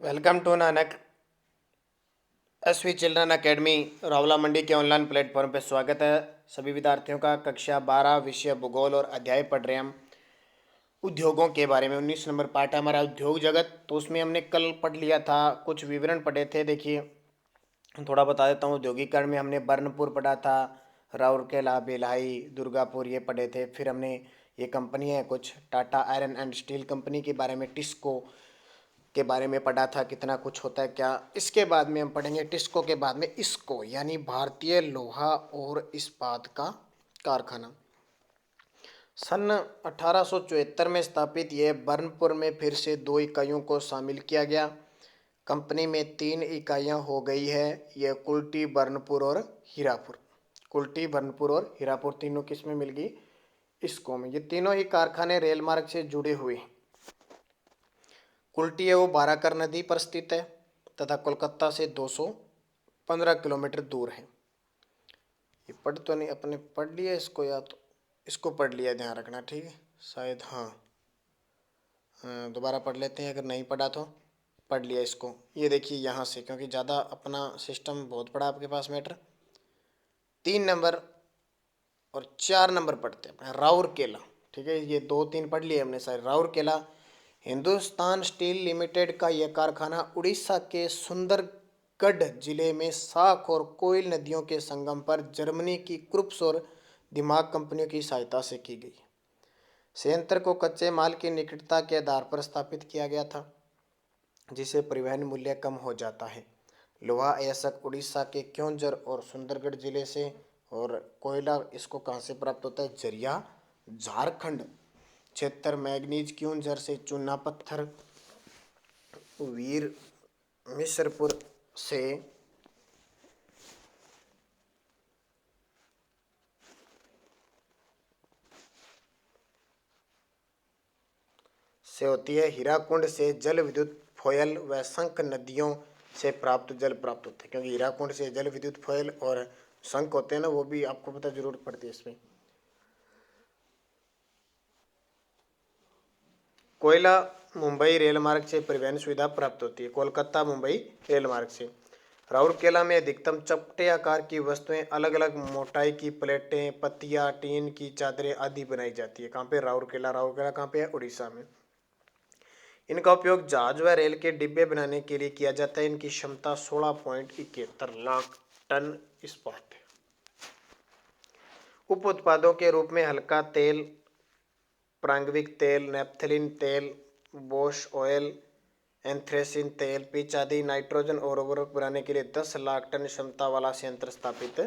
Welcome to Nanak S V children academy Rawla Mandi के online platform पर स्वागत है सभी विद्यार्थियों का। कक्षा 12 विषय भूगोल और अध्याय पढ़ रहे हैं हम उद्योगों के बारे में। 19 नंबर पार्ट है हमारा उद्योग जगत। तो उसमें हमने कल पढ़ लिया था, कुछ विवरण पढ़े थे। देखिए थोड़ा बता देता हूँ। औद्योगिकरण में हमने बर्नपुर पढ़ा था, राउरकेला, भिलाई, दुर्गापुर ये पढ़े थे। फिर हमने ये कंपनी है कुछ Tata iron and steel company के बारे में, टिस्को के बारे में पढ़ा था, कितना कुछ होता है क्या। इसके बाद में हम पढ़ेंगे टिस्को के बाद में इसको, यानी भारतीय लोहा और इस्पात का कारखाना। सन 1874 में स्थापित यह बर्नपुर में फिर से 2 इकाइयों को शामिल किया गया। कंपनी में 3 इकाइयां हो गई है, यह कुल्टी, बर्नपुर और हीरापुर। कुल्टी, बर्नपुर और हीरापुर तीनों किस में मिल गई? इसको में। ये तीनों ही कारखाने रेल मार्ग से जुड़े हुए हैं। कुल्टी है वो बाराकर नदी पर स्थित है तथा कोलकाता से 215 किलोमीटर दूर है। ये पढ़ तो नहीं, अपने पढ़ लिया इसको, या तो इसको पढ़ लिया, ध्यान रखना, ठीक है शायद। हाँ, दोबारा पढ़ लेते हैं, अगर नहीं पढ़ा तो पढ़ लिया इसको। ये देखिए यहाँ से, क्योंकि ज़्यादा अपना सिस्टम बहुत बड़ा आपके पास मैटर। 3 नंबर और 4 नंबर पढ़ते हैं अपने राउरकेला, ठीक है। ये 2 3 पढ़ लिए हमने शायद। राउरकेला हिंदुस्तान स्टील लिमिटेड का यह कारखाना उड़ीसा के सुंदरगढ़ जिले में साख और कोयल नदियों के संगम पर जर्मनी की क्रुप्स और दिमाग कंपनियों की सहायता से की गई। संयंत्र को कच्चे माल की निकटता के आधार पर स्थापित किया गया था, जिसे परिवहन मूल्य कम हो जाता है। लोहा अयस्क उड़ीसा के क्योंझर और सुंदरगढ़ जिले से, और कोयला इसको कहाँ से प्राप्त होता है? जरिया, झारखंड क्षेत्र। मैग्नीज क्योंझर से, चूना पत्थर वीर मिश्रपुर से होती है। हीराकुंड से जल विद्युत फोयल व शंख नदियों से प्राप्त जल प्राप्त होते हैं, क्योंकि हीराकुंड से जल विद्युत फोयल और शंख होते हैं ना, वो भी आपको पता जरूरत पड़ती है इसमें। कोयला मुंबई रेल मार्ग से परिवहन सुविधा प्राप्त होती है, कोलकाता मुंबई रेल मार्ग से। राउरकेला में अधिकतम चपटे आकार की वस्तुएं, अलग अलग मोटाई की प्लेटें, पत्तियां, टीन की चादरें आदि बनाई जाती है। कहाँ पे? राउरकेला। राउरकेला कहाँ पे है? उड़ीसा में। इनका उपयोग जहाज व रेल के डिब्बे बनाने के लिए किया जाता है। इनकी क्षमता 16.71 लाख टन इस्पात है। उप उत्पादों के रूप में हल्का तेल, प्रांगविक तेल, नैप्थलीन तेल, बोश ऑयल, एंथ्रेसिन तेल, पिच आदि नाइट्रोजन और उर्वरक बनाने के लिए 10 लाख टन क्षमता वाला संयंत्र स्थापित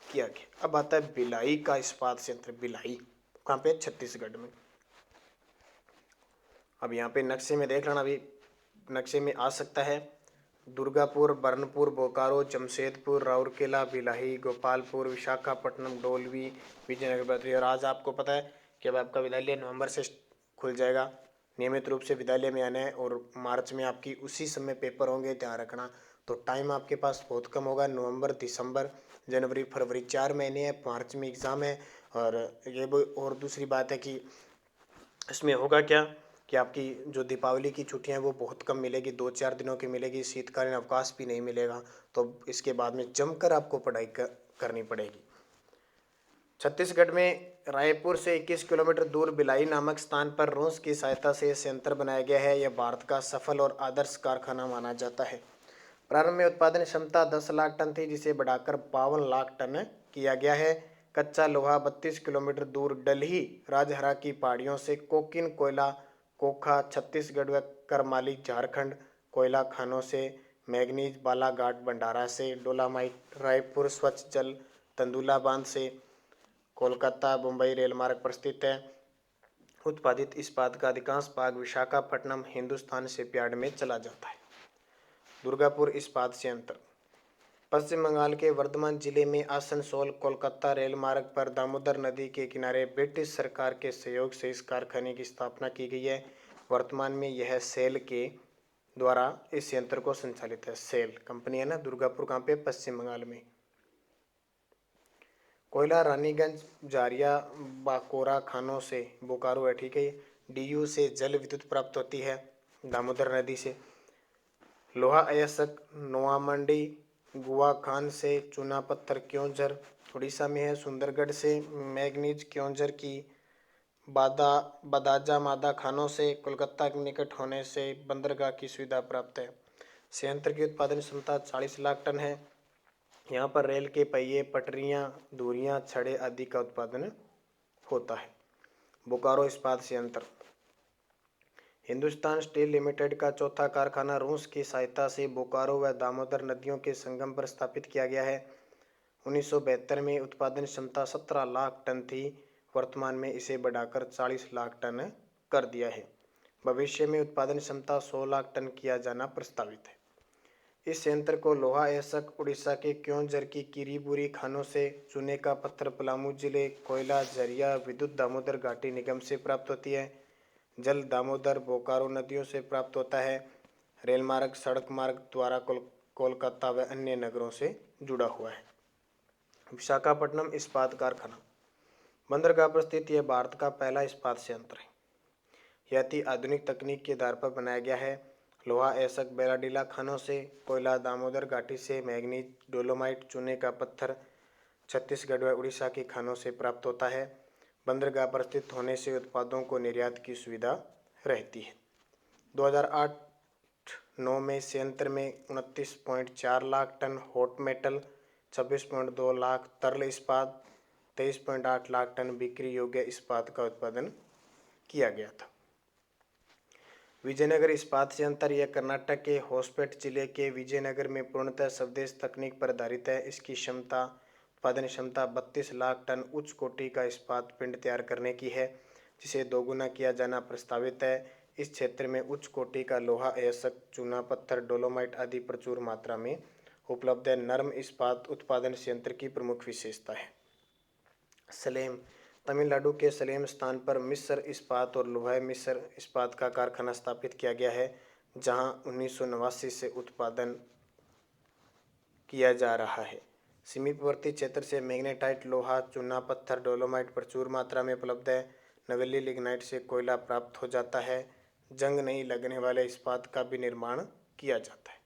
किया गया। अब आता है भिलाई का इस्पात संयंत्र। भिलाई कहाँ पे? छत्तीसगढ़ में। अब यहाँ पे नक्शे में देख लेना, अभी नक्शे में आ सकता है। दुर्गापुर, बर्नपुर, बोकारो, जमशेदपुर, राउरकेला, भिलाई, गोपालपुर, विशाखापट्टनम, डोलवी, विजयनगर, बद्री। और आज आपको पता है कि अब आपका विद्यालय नवंबर से खुल जाएगा। नियमित रूप से विद्यालय में आना है, और मार्च में आपकी उसी समय पेपर होंगे, ध्यान रखना। तो टाइम आपके पास बहुत कम होगा। नवंबर, दिसंबर, जनवरी, फरवरी 4 महीने हैं, मार्च में एग्ज़ाम है। और ये और दूसरी बात है कि इसमें होगा क्या कि आपकी जो दीपावली की छुट्टियां हैं वो बहुत कम मिलेगी, 2 4 दिनों की मिलेगी। शीतकालीन अवकाश भी नहीं मिलेगा। तो इसके बाद में जमकर आपको पढ़ाई करनी पड़ेगी। छत्तीसगढ़ में रायपुर से 21 किलोमीटर दूर भिलाई नामक स्थान पर रूस की सहायता से संयंत्र बनाया गया है। यह भारत का सफल और आदर्श कारखाना माना जाता है। प्रारंभ में उत्पादन क्षमता 10 लाख टन थी, जिसे बढ़ाकर 52 लाख टन किया गया है। कच्चा लोहा 32 किलोमीटर दूर डलही राजहरा की पहाड़ियों से, कोकिन कोयला कोखा छत्तीसगढ़ व करमाली झारखंड कोयला खानों से, मैग्नीज बालाघाट भंडारा से, डोलामाइट रायपुर स्वच्छ जल तंदुला बांध से, कोलकाता मुंबई रेल मार्ग पर स्थित है। उत्पादित इस्पात का अधिकांश भाग विशाखापट्टनम हिंदुस्तान शिपयार्ड में चला जाता है। दुर्गापुर इस्पात संयंत्र पश्चिम बंगाल के वर्धमान जिले में आसनसोल कोलकाता रेल मार्ग पर दामोदर नदी के किनारे ब्रिटिश सरकार के सहयोग से इस कारखाने की स्थापना की गई है। वर्तमान में यह सेल के द्वारा इस संयंत्र को संचालित है। सेल कंपनी है ना। दुर्गापुर कहाँ पे? पश्चिम बंगाल में। कोयला रानीगंज, जारिया, बाकोरा खानों से, बोकारो है, ठीक है। डीयू से जल विद्युत प्राप्त होती है दामोदर नदी से। लोहा अयस्क नोआमंडी गुआखान से चूना पत्थर क्योंझर उड़ीसा में है। सुंदरगढ़ से मैग्नीज क्योंझर की बदाजा मादा खानों से कोलकाता के निकट होने से बंदरगाह की सुविधा प्राप्त है। संयंत्र की उत्पादन क्षमता 40 लाख टन है। यहाँ पर रेल के पहिए, पटरियाँ, धुरियाँ, छड़े आदि का उत्पादन होता है। बोकारो इस्पात संयंत्र हिंदुस्तान स्टील लिमिटेड का चौथा कारखाना रूस की सहायता से बोकारो व दामोदर नदियों के संगम पर स्थापित किया गया है। 1972 में उत्पादन क्षमता 17 लाख टन थी। वर्तमान में इसे बढ़ाकर 40 लाख टन कर दिया है। भविष्य में उत्पादन क्षमता 100 लाख टन किया जाना प्रस्तावित है। इस संयंत्र को लोहा अयस्क उड़ीसा के क्योंझर की कीरीबुरी खानों से, चूने का पत्थर पलामू जिले, कोयला झरिया विद्युत दामोदर घाटी निगम से प्राप्त होती है। जल दामोदर बोकारो नदियों से प्राप्त होता है। रेल मार्ग, सड़क मार्ग द्वारा कोलकाता व अन्य नगरों से जुड़ा हुआ है। विशाखापट्टनम इस्पात कारखाना बंदरगाह पर स्थित यह भारत का पहला इस्पात संयंत्र है। यह अति आधुनिक तकनीक के आधार पर बनाया गया है। लोहा अयस्क बेलाडीला खानों से, कोयला दामोदर घाटी से, मैग्नीज, डोलोमाइट, चूने का पत्थर छत्तीसगढ़ व उड़ीसा की खानों से प्राप्त होता है। बंदरगाह पर स्थित होने से उत्पादों को निर्यात की सुविधा रहती है। 2008-9 में संयंत्र में 29.4 lakh ton hot metal, 26.2 lakh तरल इस्पात, 23.8 लाख टन बिक्री योग्य इस्पात का उत्पादन किया गया था। विजयनगर इस्पात संयंत्र यह कर्नाटक के होसपेट जिले के विजयनगर में पूर्णतः स्वदेश तकनीक पर आधारित है। इसकी उत्पादन क्षमता 32 लाख टन उच्च कोटि का इस्पात पिंड तैयार करने की है, जिसे दोगुना किया जाना प्रस्तावित है। इस क्षेत्र में उच्च कोटि का लोहा अयस्क, चूना पत्थर, डोलोमाइट आदि प्रचुर मात्रा में उपलब्ध है। नर्म इस्पात उत्पादन संयंत्र की प्रमुख विशेषता है। सलेम तमिलनाडु के सलेम स्थान पर मिस्र इस्पात और लोहा मिस्र इस्पात का कारखाना स्थापित किया गया है, जहां 1989 से उत्पादन किया जा रहा है। समीपवर्ती क्षेत्र से मैग्नेटाइट लोहा, चूना पत्थर, डोलोमाइट प्रचुर मात्रा में उपलब्ध है। नवेली लिग्नाइट से कोयला प्राप्त हो जाता है। जंग नहीं लगने वाले इस्पात का भी निर्माण किया जाता है।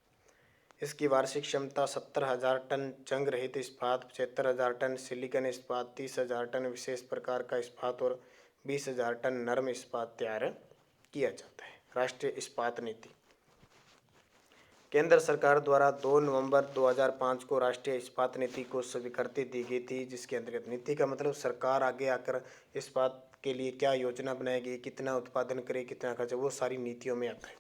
इसकी वार्षिक क्षमता 70,000 टन जंग रहित इस्पात, 75,000 टन सिलिकन इस्पात, 30,000 टन विशेष प्रकार का इस्पात और 20,000 टन नरम इस्पात तैयार किया जाता है। राष्ट्रीय इस्पात नीति केंद्र सरकार द्वारा 2 नवंबर 2005 को राष्ट्रीय इस्पात नीति को स्वीकृति दी गई थी, जिसके अंतर्गत नीति का मतलब सरकार आगे आकर इस्पात के लिए क्या योजना बनाएगी, कितना उत्पादन करे, कितना खर्च, वो सारी नीतियों में आता है।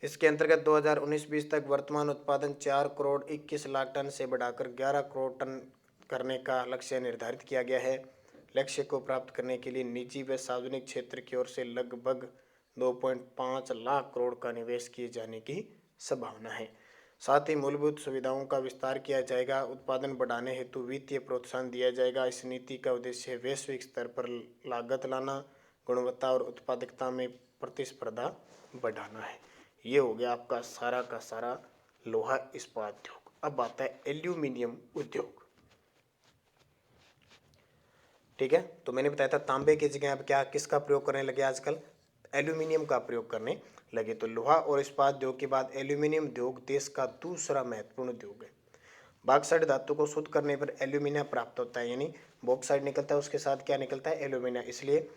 इसके अंतर्गत 2019-20 तक वर्तमान उत्पादन 4 करोड़ 21 लाख टन से बढ़ाकर 11 करोड़ टन करने का लक्ष्य निर्धारित किया गया है। लक्ष्य को प्राप्त करने के लिए निजी व सार्वजनिक क्षेत्र की ओर से लगभग 2.5 लाख करोड़ का निवेश किए जाने की संभावना है। साथ ही मूलभूत सुविधाओं का विस्तार किया जाएगा। उत्पादन बढ़ाने हेतु वित्तीय प्रोत्साहन दिया जाएगा। इस नीति का उद्देश्य वैश्विक स्तर पर लागत लाना, गुणवत्ता और उत्पादकता में प्रतिस्पर्धा बढ़ाना है। ये हो गया आपका सारा का सारा लोहा इस्पात उद्योग। अब आता है एल्यूमिनियम उद्योग। ठीक है, तो मैंने बताया था तांबे की जगह अब क्या किसका प्रयोग करने लगे आजकल, एल्यूमिनियम का प्रयोग करने लगे। तो लोहा और इस्पात उद्योग के बाद एल्यूमिनियम उद्योग देश का दूसरा महत्वपूर्ण उद्योग है। बॉक्साइट धातु को शुद्ध करने पर एल्यूमिनियम प्राप्त होता है, यानी बॉक्साइट निकलता है, उसके साथ क्या निकलता है, एल्यूमिनियम। इसलिए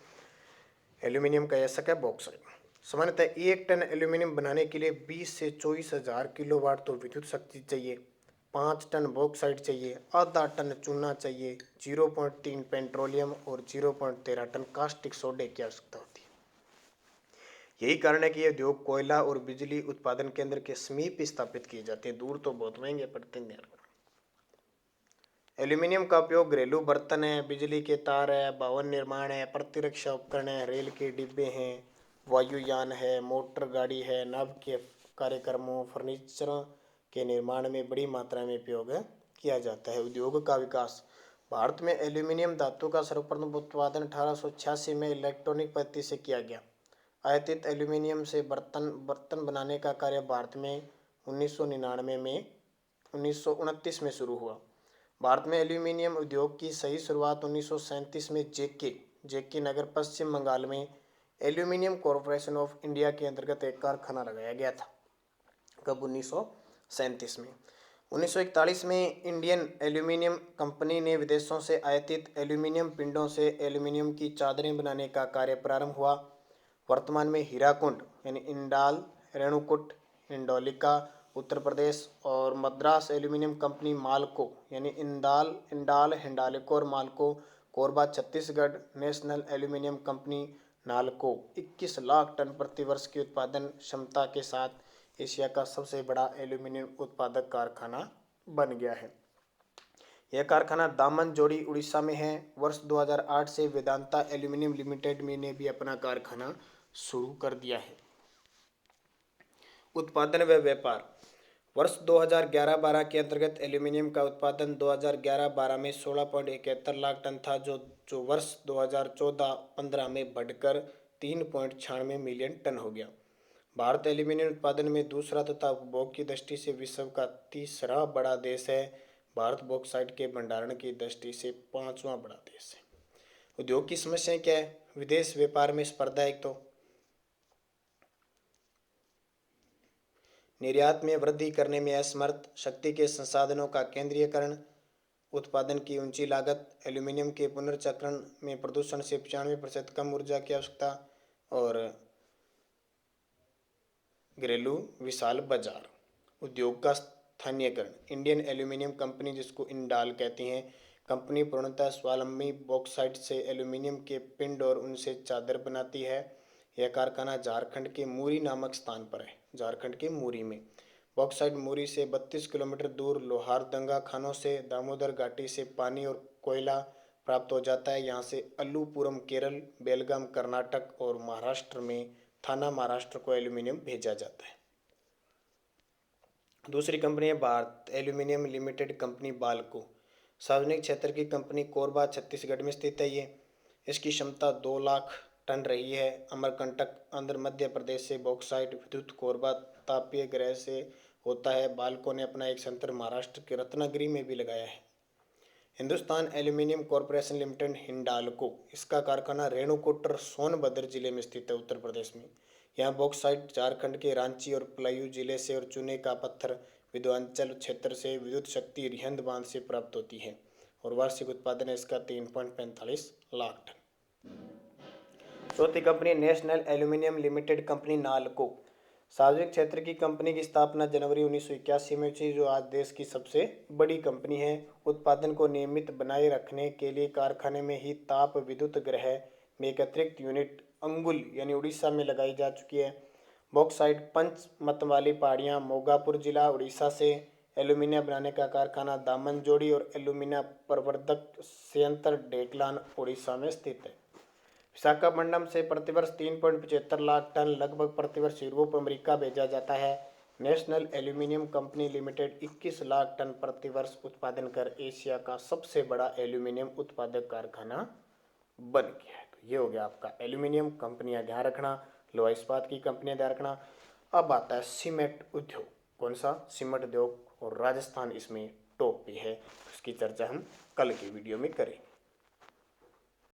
एल्यूमिनियम का अयस्क है बॉक्साइट। सामान्यतः 1 टन एल्यूमिनियम बनाने के लिए 20 से 24,000 किलोवाट तो विद्युत शक्ति चाहिए, 5 टन बॉक्साइट चाहिए, आधा टन चूना चाहिए, 0.3 पेट्रोलियम और 0.13 टन कास्टिक सोडे की आवश्यकता होती है। यही कारण है कि ये उद्योग कोयला और बिजली उत्पादन केंद्र के समीप स्थापित किए जाते हैं, दूर तो बहुत महंगे पड़ते हैं। एल्यूमिनियम का उपयोग घरेलू बर्तन है, बिजली के तार है, भवन निर्माण है, प्रतिरक्षा उपकरण है, रेल के डिब्बे हैं, वायुयान है, मोटर गाड़ी है, नभ के कार्यक्रमों, फर्नीचर के निर्माण में बड़ी मात्रा में उपयोग किया जाता है। उद्योग का विकास भारत में एल्यूमिनियम धातु का सर्वप्रथम उत्पादन 1886 में इलेक्ट्रॉनिक पद्धति से किया गया। आयातित एल्यूमिनियम से बर्तन बनाने का कार्य भारत में 1929 में शुरू हुआ। भारत में एल्यूमिनियम उद्योग की सही शुरुआत 1937 में जेके नगर पश्चिम बंगाल में एल्यूमिनियम कॉरपोरेशन ऑफ इंडिया के अंतर्गत एक कारखाना लगाया गया था। कब? 1937 में। 1941 में इंडियन एल्यूमिनियम कंपनी ने विदेशों से आयातित एल्यूमिनियम पिंडों से एल्यूमिनियम की चादरें बनाने का कार्य प्रारंभ हुआ। वर्तमान में हीराकुंड यानी इंडाल, रेणुकूट, हिंडौलिका उत्तर प्रदेश और मद्रास एल्यूमिनियम कंपनी मालको यानी इंडाल, हिंडाल्को और Malco Korba Chhattisgarh national aluminium company Nalco 21 lakh ton प्रति वर्ष की उत्पादन क्षमता के साथ एशिया का सबसे बड़ा एल्यूमिनियम उत्पादक कारखाना बन गया है। यह कारखाना दामन जोड़ी उड़ीसा में है। वर्ष 2008 से वेदांता एल्यूमिनियम लिमिटेड ने भी अपना कारखाना शुरू कर दिया है। उत्पादन व व्यापार। वर्ष 2011-12 के अंतर्गत एल्यूमिनियम का उत्पादन 2011-12 में 16.71 लाख टन था, जो वर्ष 2014-15 में बढ़कर 3.96 मिलियन टन हो गया। भारत एल्यूमिनियम उत्पादन में दूसरा तथा उपभोग की दृष्टि से विश्व का तीसरा बड़ा देश है। भारत बॉक्साइट के भंडारण की दृष्टि से 5वां बड़ा देश है। उद्योग की समस्याएं क्या है? विदेश व्यापार में स्पर्धा, एक तो निर्यात में वृद्धि करने में असमर्थ, शक्ति के संसाधनों का केंद्रीयकरण, उत्पादन की ऊंची लागत, एल्यूमिनियम के पुनर्चक्रण में प्रदूषण से 95% कम ऊर्जा की आवश्यकता और घरेलू विशाल बाजार। उद्योग का स्थानीयकरण। इंडियन एल्यूमिनियम कंपनी, जिसको इंडाल कहती हैं, कंपनी पूर्णतः स्वावलंबी बॉक्साइट से एल्यूमिनियम के पिंड और उनसे चादर बनाती है। यह कारखाना झारखंड के मूरी नामक स्थान पर है। झारखंड के मूरी में बॉक्साइट मूरी से 32 किलोमीटर दूर लोहारदंगा खानों से दामोदर घाटी से पानी और कोयला प्राप्त हो जाता है। यहाँ से अल्लूपुरम केरल, बेलगाम कर्नाटक और महाराष्ट्र में थाना महाराष्ट्र को एल्यूमिनियम भेजा जाता है। दूसरी कंपनी है Bharat aluminium limited company Balco. सार्वजनिक क्षेत्र की कंपनी कोरबा छत्तीसगढ़ में स्थित है। ये इसकी क्षमता 2 लाख टन रही है। अमरकंटक आंध्र मध्य प्रदेश से बॉक्साइट विद्युत कोरबा तापीय गृह से होता है। बाल्को ने अपना एक संयंत्र महाराष्ट्र के रत्नागिरी में भी लगाया है। Hindustan aluminium corporation limited Hindalco, इसका कारखाना रेणुकूट और सोनभद्र जिले में स्थित है उत्तर प्रदेश में। यहाँ बॉक्साइट झारखंड के रांची और पलायू जिले से और चूने का पत्थर विंध्याचल क्षेत्र से विद्युत शक्ति रिहंद बांध से प्राप्त होती है और वार्षिक उत्पादन है इसका 3.45 लाख टन। चौथी company national aluminium limited company NALCO. सार्वजनिक क्षेत्र की कंपनी की स्थापना जनवरी 1981 में हुई, जो आज देश की सबसे बड़ी कंपनी है। उत्पादन को नियमित बनाए रखने के लिए कारखाने में ही ताप विद्युत गृह में एक अतिरिक्त यूनिट अंगुल यानी उड़ीसा में लगाई जा चुकी है। बॉक्साइट पंचमतवाली पहाड़ियाँ, मोगापुर जिला उड़ीसा से एल्यूमिनियम बनाने का कारखाना दामन जोड़ी और एल्यूमिनियम प्रवर्धक संयंत्र डेकलान उड़ीसा में स्थित है। विशाखापट्टनम से प्रतिवर्ष 3.75 लाख टन लगभग प्रतिवर्ष यूरोप अमेरिका भेजा जाता है। National aluminium company limited 21 lakh ton प्रतिवर्ष उत्पादन कर एशिया का सबसे बड़ा एल्यूमिनियम उत्पादक कारखाना बन गया है। तो ये हो गया आपका एल्यूमिनियम कंपनियां ध्यान रखना, लोहा इस्पात की कंपनियां ध्यान रखना। अब आता है सीमेंट उद्योग। कौन सा? सीमेंट उद्योग, और राजस्थान इसमें टॉप पे है। उसकी चर्चा हम कल के वीडियो में करेंगे।